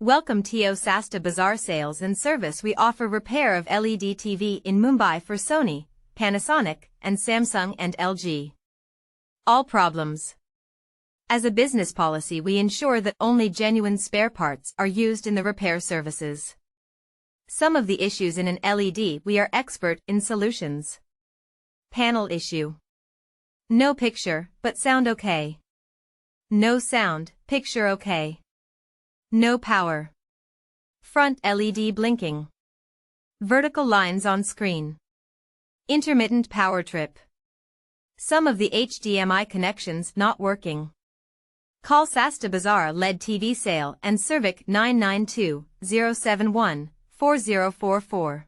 Welcome to Sasta Bazar Sales and Service. We offer repair of LED TV in Mumbai for Sony, Panasonic, and Samsung and LG. All problems. As a business policy, we ensure that only genuine spare parts are used in the repair services. Some of the issues in an LED, we are expert in solutions. Panel issue. No picture, but sound okay. No sound, picture okay. No power. Front LED blinking. Vertical lines on screen. Intermittent power trip. Some of the HDMI connections not working. Call Sasta Bazar LED TV Sale and Servic 992 071 4044.